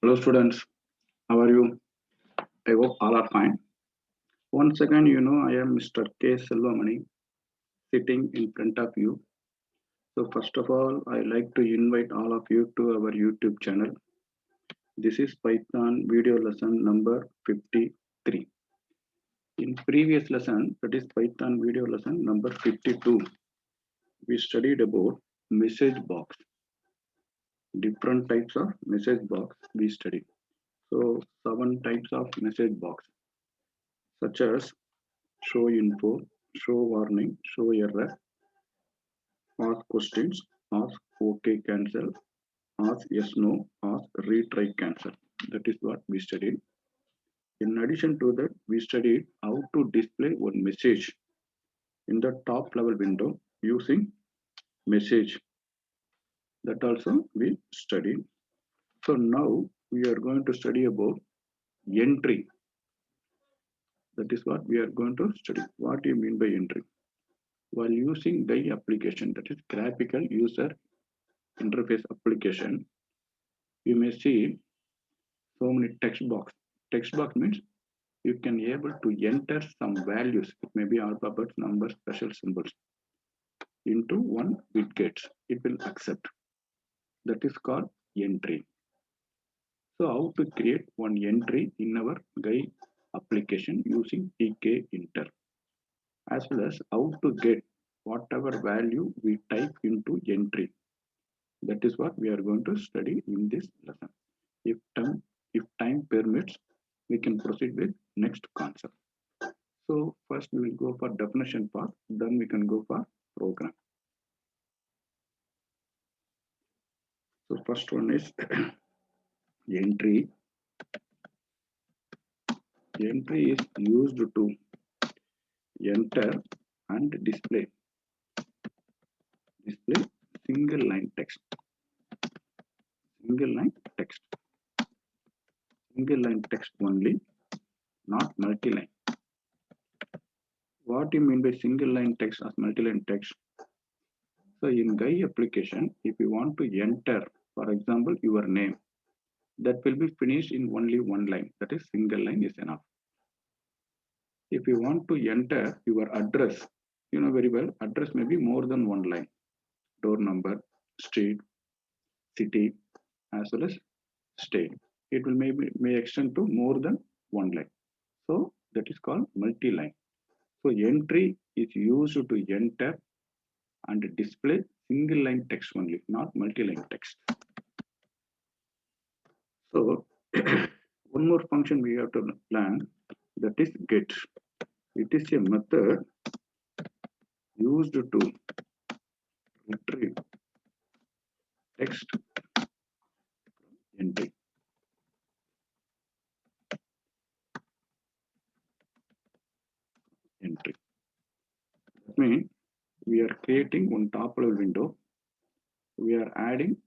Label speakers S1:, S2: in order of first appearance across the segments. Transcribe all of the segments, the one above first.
S1: Hello students, how are you? I hope all are fine. Once again, I am Mr. K. Selvamani sitting in front of you. So first of all, I like to invite all of you to our YouTube channel. This is Python video lesson number 53. In previous lesson, that is Python video lesson number 52, we studied about message box, different types of message box we studied. So 7 types of message box such as show info, show warning, show error, ask questions, ask OK cancel, ask yes no, ask retry cancel. That is what we studied. In addition to that, we studied how to display one message in the top level window using message. That also we studied. So now we are going to study about entry. That is what we are going to study. What do you mean by entry? While using the application, that is graphical user interface application, you may see so many text box. Text box means you can able to enter some values. It may be alphabets, numbers, special symbols into one widgets. It will accept. That is called entry. So how to create one entry in our Guy application using TK Inter, as well as how to get whatever value we type into entry. That is what we are going to study in this lesson. If time permits, we can proceed with next concept. So first we will go for definition part, then we can go for program. So first one is entry. Entry is used to enter and display single line text. Single line text. Single line text only, not multi-line. What do you mean by single line text as multi-line text? So in Guy application, if you want to enter, for example, your name, that will be finished in only one line. That is single line is enough. If you want to enter your address, you know very well, address may be more than one line. Door number, street, city, as well as state. It will may extend to more than one line. So that is called multi-line. So entry is used to enter and display single line text only, not multi-line text. So one more function we have to learn, that is get. It is a method used to retrieve text entry. Entry. That means we are creating one top level window. We are adding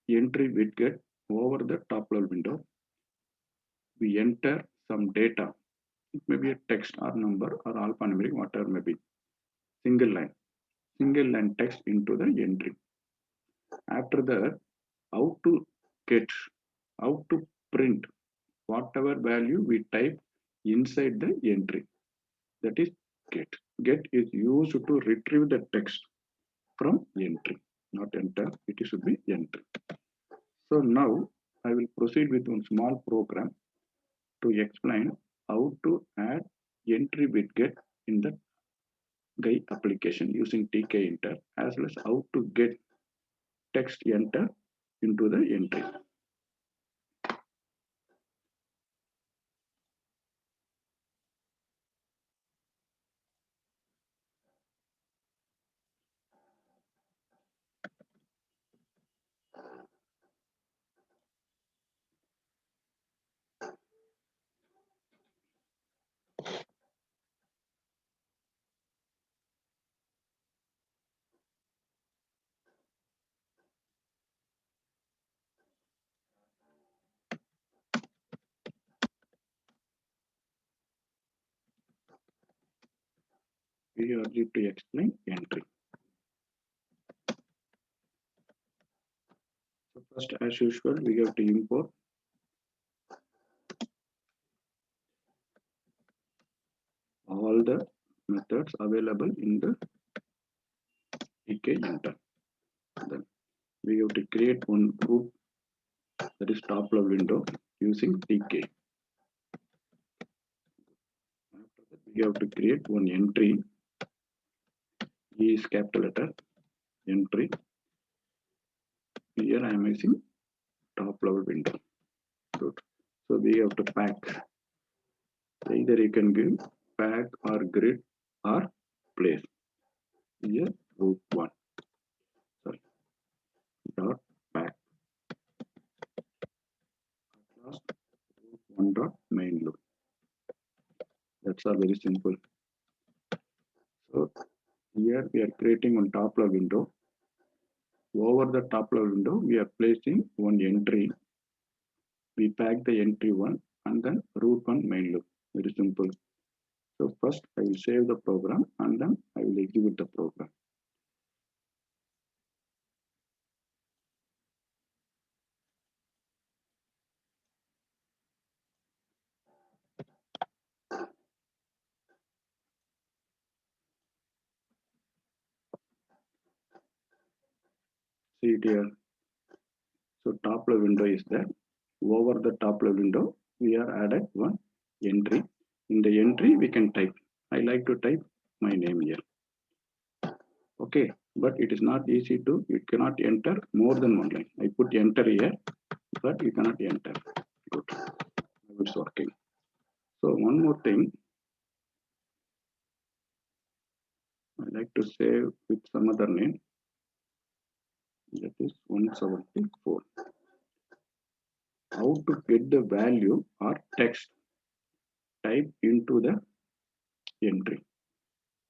S1: entry widget over the top level window. We enter some data. It may be a text or number or alphanumeric, whatever may be. Single line text into the entry. After that, how to get, how to print whatever value we type inside the entry. That is get. Get is used to retrieve the text from entry, not enter. It should be entry. So now I will proceed with one small program to explain how to add entry widget in the Guy application using TK Inter, as well as how to get text enter into the entry. We are going to explain entry. So first, as usual, we have to import all the methods available in the tk enter. Then we have to create one root, that is top level window, using tk. After that, we have to create one entry. E is capital letter, entry. Here I am using top level window. Good. So we have to pack. Either you can give pack or grid or place. Here root 1. Sorry. Dot pack. Last root 1 dot main loop. That's all very simple. So here we are creating one top level window. Over the top level window, we are placing one entry. We pack the entry 1 and then root 1 main loop. Very simple. So first I will save the program and then I will execute the program. See it here. So top level window is there. Over the top level window, we are added one entry. In the entry, we can type. I like to type my name here. Okay, but it is not easy to, you cannot enter more than one line. I put enter here, but you cannot enter. Good. Now it's working. So one more thing, I like to save with some other name. That is 174. How to get the value or text type into the entry.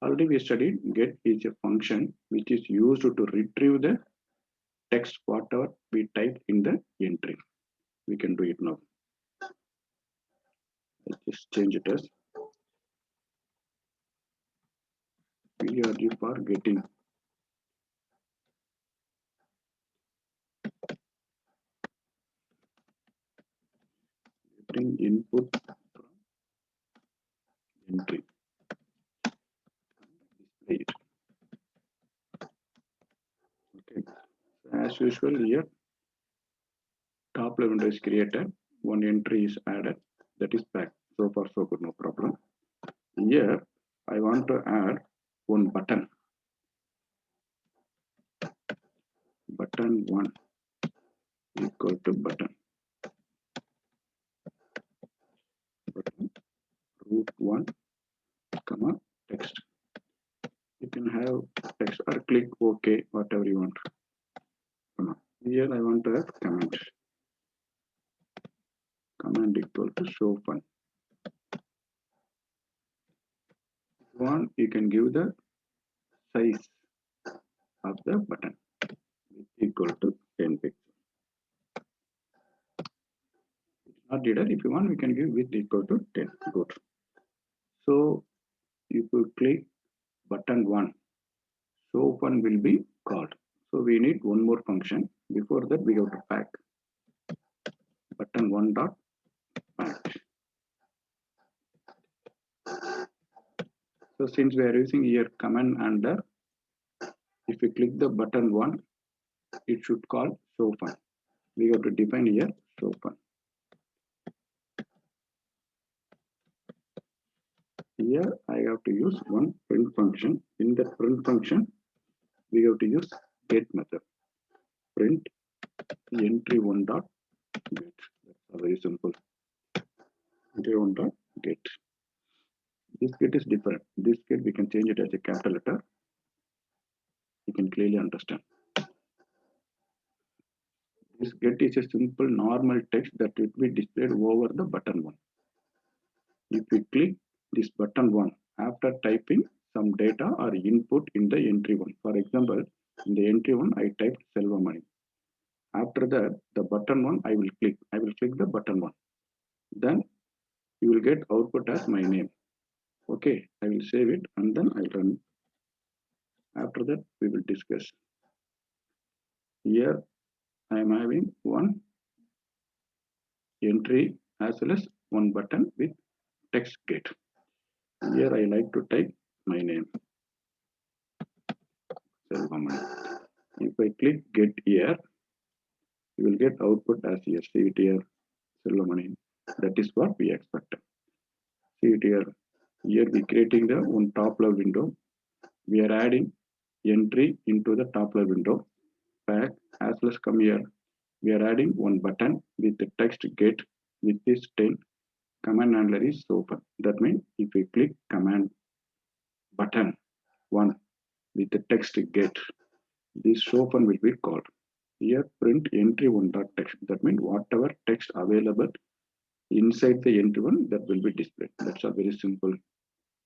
S1: Already we studied get is a function which is used to retrieve the text whatever we typed in the entry. We can do it now. Let's just change it as PRG for getting. Getting input from entry. Display it. Okay. So as usual here, top level window is created. One entry is added. That is back. So far so good, no problem. Here I want to add one button. Button 1 equal to button root 1 comma text. You can have text or click OK, whatever you want. Here I want to have command. Command equal to show fun. One, you can give the size of the button equal to 10 pixels. It's not needed. If you want, we can give width equal to 10. Good. So if you click button 1, show fun will be called. So we need one more function. Before that, we have to pack button 1 dot pack. So since we are using here command under, if we click the button 1, it should call show fun. We have to define here show fun. Here I have to use one print function. In the print function, we have to use get method. Print entry 1 dot get. That's very simple. Entry 1 dot get. This get is different. This get we can change it as a capital letter. You can clearly understand. This get is a simple normal text that will be displayed over the button 1. If we click this button 1 after typing some data or input in the entry 1. For example, in the entry 1, I typed Selvamani. After that, the button 1 I will click. I will click the button 1. Then you will get output as my name. Okay, I will save it and then I'll run. After that, we will discuss. Here I am having one entry as well as one button with text get. Here I like to type my name, Selvamani. If I click get here, you will get output as here. See it here, Selvamani. That is what we expect. See it here. Here we creating the one top level window. We are adding entry into the top level window. Back as well as come here. We are adding one button with the text get with this 10 command handler is open. That means if we click command button 1 with the text get, this open will be called. Here print entry one dot text. That means whatever text available inside the entry one that will be displayed. That's a very simple.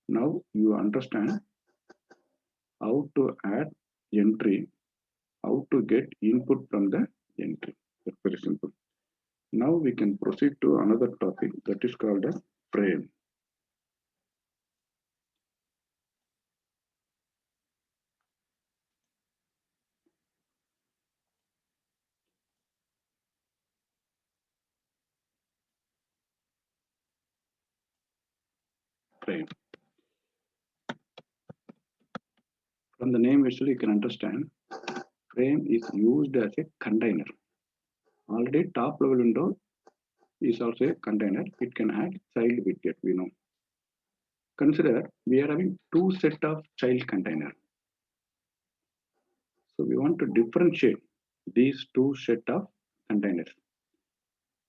S1: Now you understand how to add entry, how to get input from the entry. That's very simple. Now we can proceed to another topic that is called a frame. Frame. From the name itself, you can understand frame is used as a container. Already top level window is also a container. It can add child widget, we know. Consider we are having two set of child container. So we want to differentiate these two set of containers.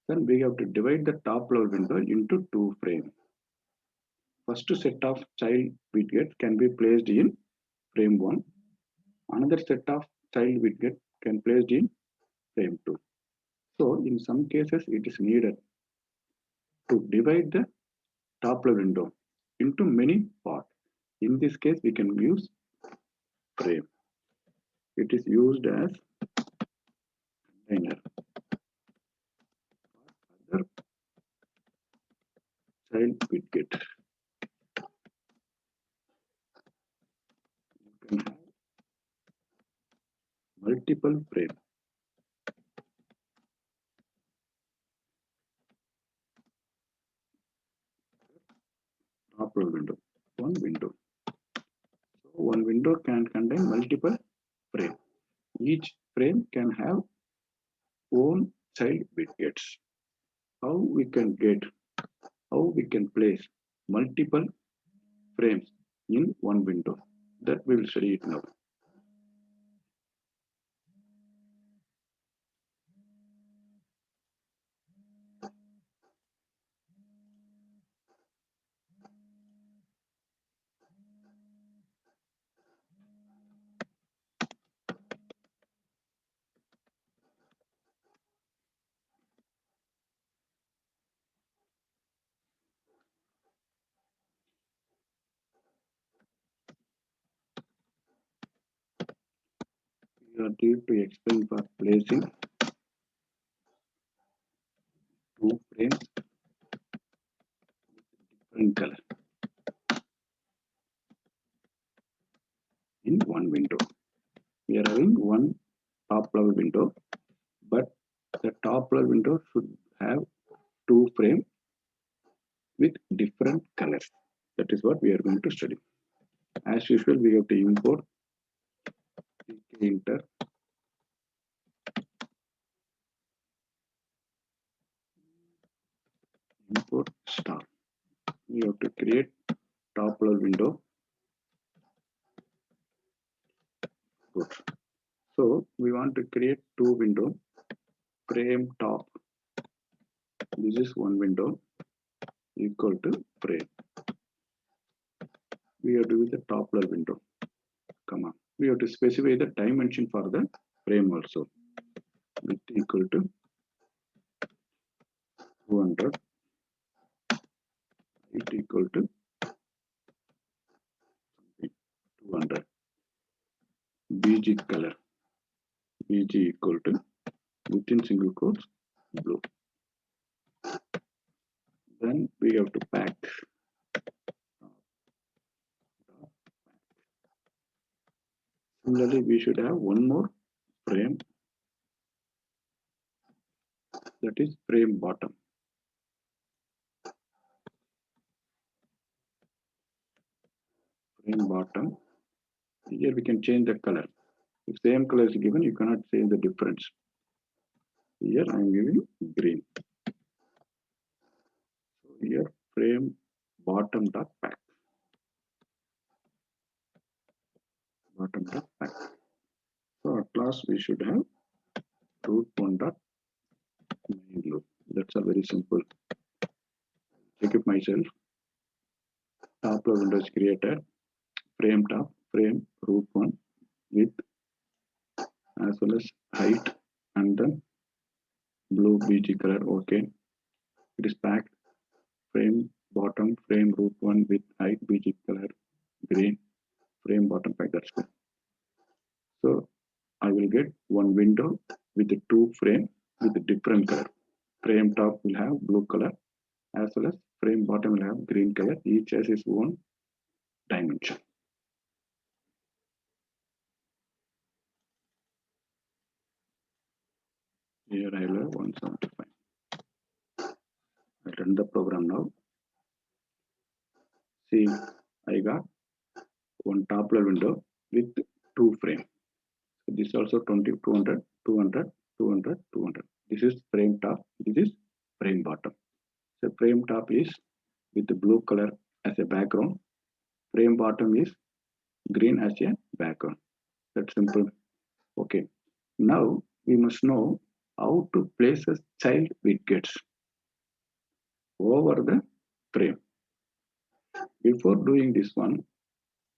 S1: Then we have to divide the top level window into two frames. First set of child widget can be placed in frame 1. Another set of child widget can be placed in frame 2. So in some cases it is needed to divide the top level window into many parts. In this case we can use frame. It is used as container. Other child widget. You can have multiple frames. Top level window. One window. So one window can contain multiple frames. Each frame can have own child widgets. How we can place multiple frames in one window. That we will study it now. We are due to explain for placing two frames different color in one window. We are having one top level window, but the top level window should have two frames with different colors. That is what we are going to study. As usual, we have to import enter import star. We have to create top level window. Good. So we want to create two window. Frame top. This is one window equal to frame. We have to use the top level window. Come on. We have to specify the dimension for the frame also. Width equal to 200. Height equal to 200. BG color. BG equal to within single quotes blue. Then we have to pack. Similarly, we should have one more frame, that is frame bottom. frame bottom. Here we can change the color. If same color is given, you cannot change the difference. Here I am giving green. So here frame bottom dot pack. Bottom dot pack. So at last we should have root one dot main loop. That's a very simple. Check it myself. Top level window is created. Frame top, frame root one with as well as height and then blue BG color. Okay. It is packed. Frame bottom, frame root one with height BG color green. Frame bottom pack. That's good. So I will get one window with the two frame with a different color. Frame top will have blue color as well as frame bottom will have green color. Each has its own dimension. Here I will have 175. I'll run the program now. See, I got one top level window with two frame. So this is also 20, 200, 200, 200, 200. This is frame top. This is frame bottom. So frame top is with the blue color as a background. Frame bottom is green as a background. That's simple. Okay. Now we must know how to place a child widgets over the frame. Before doing this one,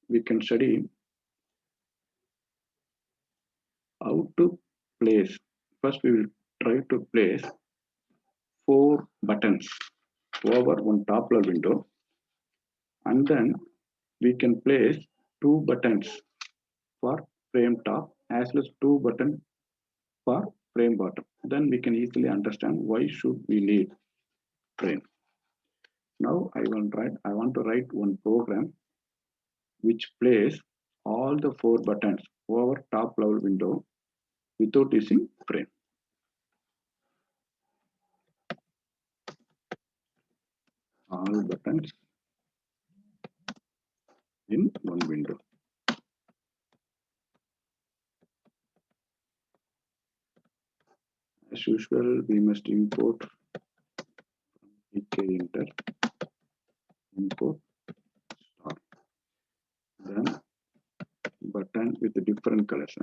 S1: we can study how to place. First, we will try to place 4 buttons over one top level window, and then we can place 2 buttons for frame top as well as 2 buttons for frame bottom. Then we can easily understand why should we need frame. Now I want to write one program which places all the 4 buttons over top level window without using frame. All buttons in one window. As usual, we must import enter import star. Then button with the different colors.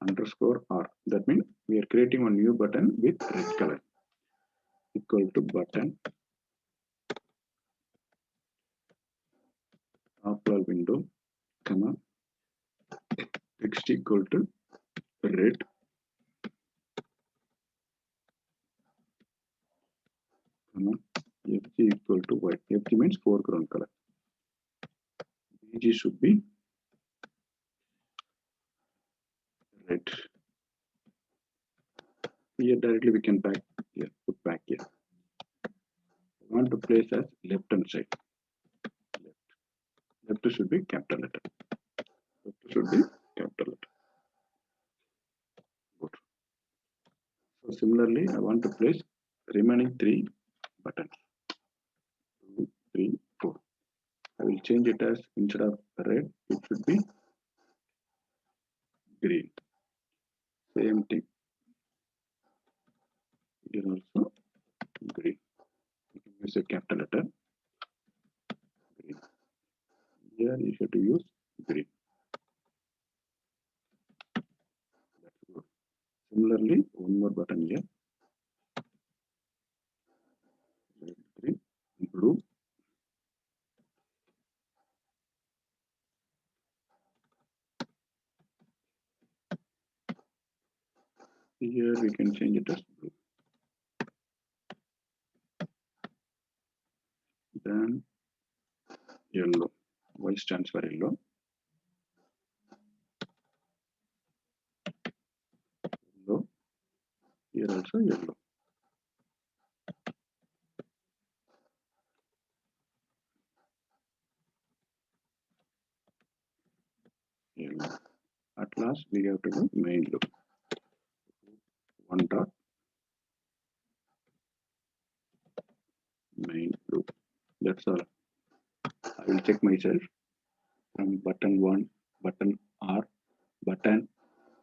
S1: Underscore R. That means we are creating a new button with red color. Equal to button top level window, comma text equal to red, comma FG equal to white. FG means foreground color. BG should be red. Here directly we can back here, put back here. I want to place as left hand side. Left should be capital letter. Left should be capital letter. Good. So similarly, I want to place remaining 3 buttons. 2, 3, 4. I will change it as instead of red, it should be green. Same thing. Here also green. You can use a capital letter. Green. Here you have to use green. That's good. Similarly, one more button here. Red, green, blue. Here we can change it as blue. Then yellow. Y stands for yellow. Yellow. Here also yellow. Yellow. At last we have to do main loop. One dot main loop. That's all. I will check myself. from button 1, button R, button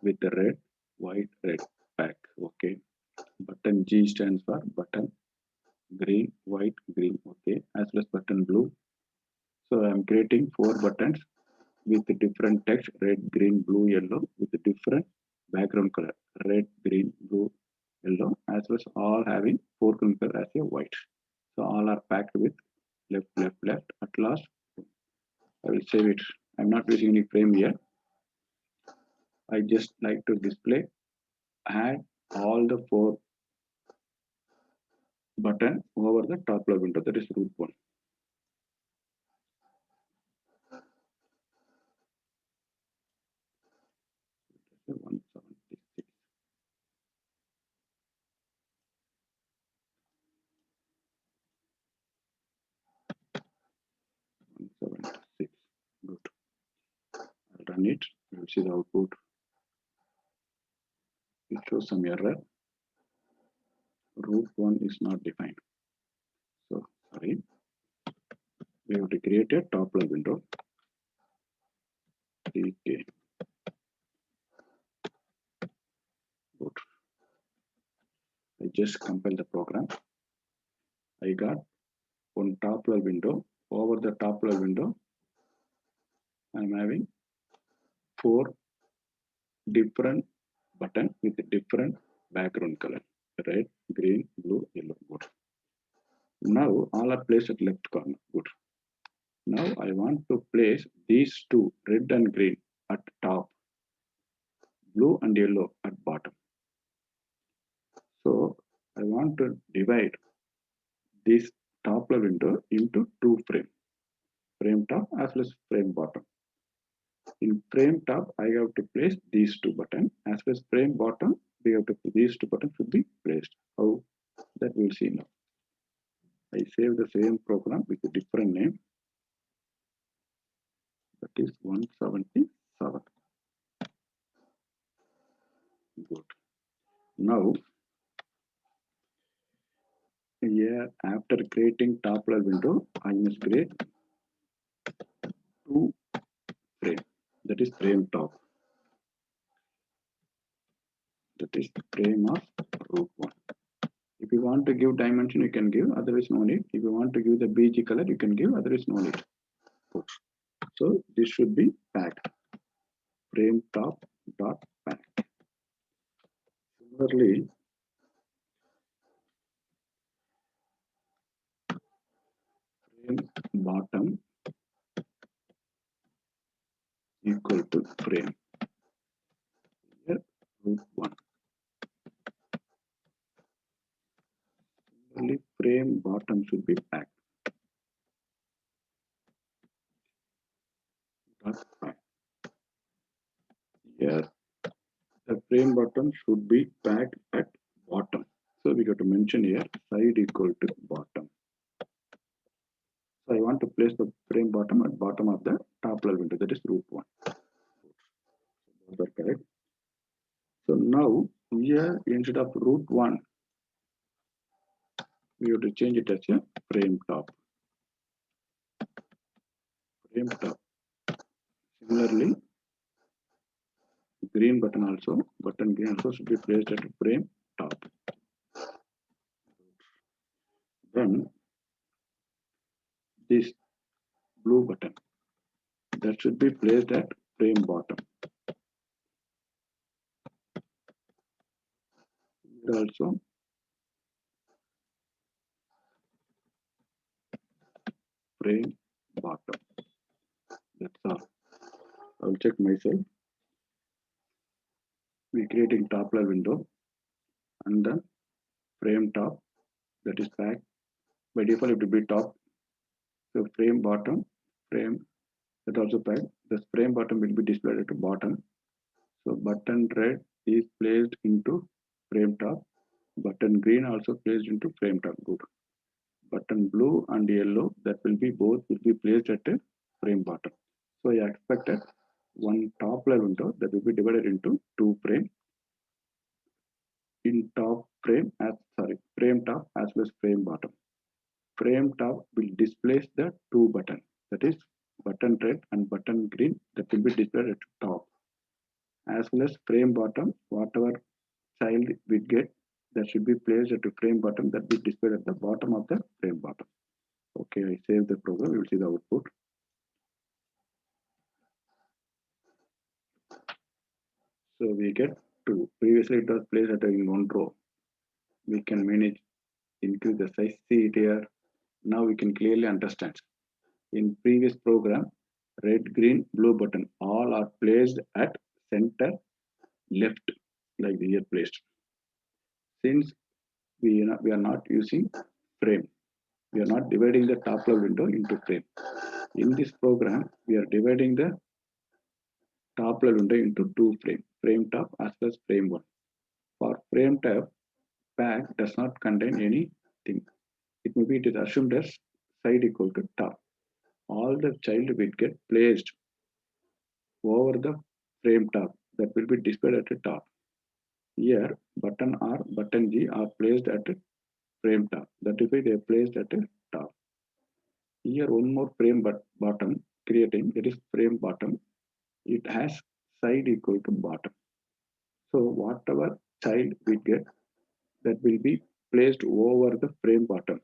S1: with the red, white, red back. Okay. Button G stands for button green, white, green. Okay. As well as button blue. So I'm creating 4 buttons with different text, red, green, blue, yellow, with different background color, red, green, blue, yellow, as well as all having foreground color as a white. So all are packed with left, left, left. At last, I will save it. I'm not using any frame here. I just like to display, add all the 4 button over the top level window. That is root 1. So 176. 176. Good. I'll run it. You will see the output. It shows some error. Root 1 is not defined. So sorry. We have to create a top level window. Okay. Good. I just compile the program. I got one top level window. Over the top level window, I'm having 4 different buttons with different background color: red, green, blue, yellow. Good. Now all are placed at left corner. Good. Now I want to place these 2, red and green, at top, blue and yellow at bottom. So I want to divide this top level window into 2 frames, frame top as well as frame bottom. In frame top, I have to place these 2 buttons, as well as frame bottom, we have to these 2 buttons should be placed. How that we'll see now. I save the same program with a different name. That is 177. Good. Now, here after creating top level window, I must create 2 frame. That is frame top. That is frame of root 1. If you want to give dimension, you can give, otherwise no need. If you want to give the BG color, you can give, otherwise no need. So this should be packed. Frame top dot pack. Similarly, frame bottom equal to frame. Here root 1. Similarly, frame bottom should be packed. Dot pack. Here the frame bottom should be packed at bottom. So we got to mention here side equal to bottom. So I want to place the frame bottom at bottom of the top level window. That is root 1. Those are correct. So now here instead of root 1, we have to change it as a frame top. Frame top. Similarly, green button also, button green also should be placed at frame top. Then this blue button, that should be placed at frame bottom. Here also frame bottom. That's all. I'll check myself. We creating top level window and then frame top, that is packed. By default it will be top. So frame bottom, frame that also packed. The frame bottom will be displayed at the bottom. So button red is placed into frame top. Button green also placed into frame top. Good. Button blue and yellow, that will be both will be placed at a frame bottom. So I expected one top level window that will be divided into 2 frames. In top frame as frame top as well as frame bottom. Frame top will displace the 2 button, that is button red and button green that will be displayed at the top, as well as frame bottom, whatever child we get that should be placed at the frame bottom that will be displayed at the bottom of the frame bottom. Okay, I save the program, you will see the output. So we get two. Previously it was placed at in one row. We can manage, increase the size. See it here. Now we can clearly understand. In previous program, red, green, blue button all are placed at center left, like the here placed. Since we are not using frame, we are not dividing the top level window into frame. In this program, we are dividing the top level window into two frame top as well as frame one. For frame top, bag does not contain anything. It is assumed as side equal to top. All the child will get placed over the frame top that will be displayed at the top. Here, button R, button G are placed at the frame top. That is why they are placed at the top. Here, one more frame bottom creating, that is frame bottom. It has side equal to bottom. So whatever child we get, that will be placed over the frame bottom.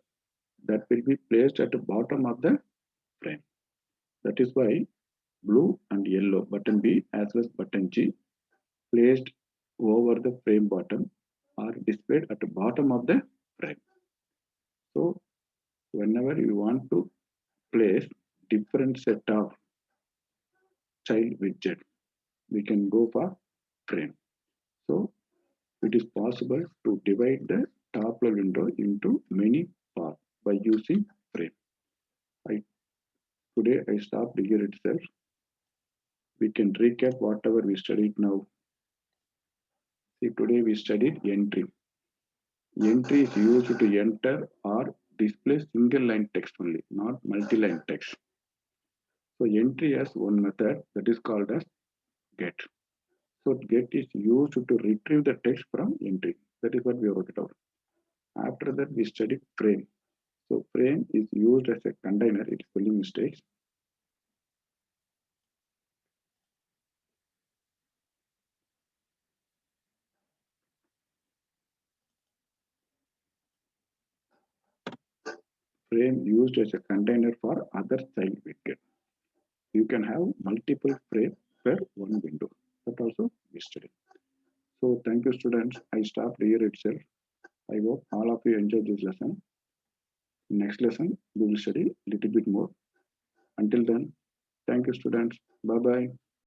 S1: That will be placed at the bottom of the frame. That is why blue and yellow button B as well as button G placed over the frame bottom are displayed at the bottom of the frame. So whenever you want to place different set of child widget, we can go for frame. So it is possible to divide the top level window into many parts by using frame. Today I stopped here itself. We can recap whatever we studied now. See, today we studied entry. Entry is used to enter or display single line text only, not multi-line text. So entry has one method that is called as get. So get is used to retrieve the text from entry. That is what we wrote it out. After that we studied frame. So frame is used as a container. It's spelling mistakes. Frame used as a container for other child widget. You can have multiple frames per one window. That also we studied. So thank you students. I stopped here itself. I hope all of you enjoyed this lesson. Next lesson we will study a little bit more. Until then, thank you students. Bye bye.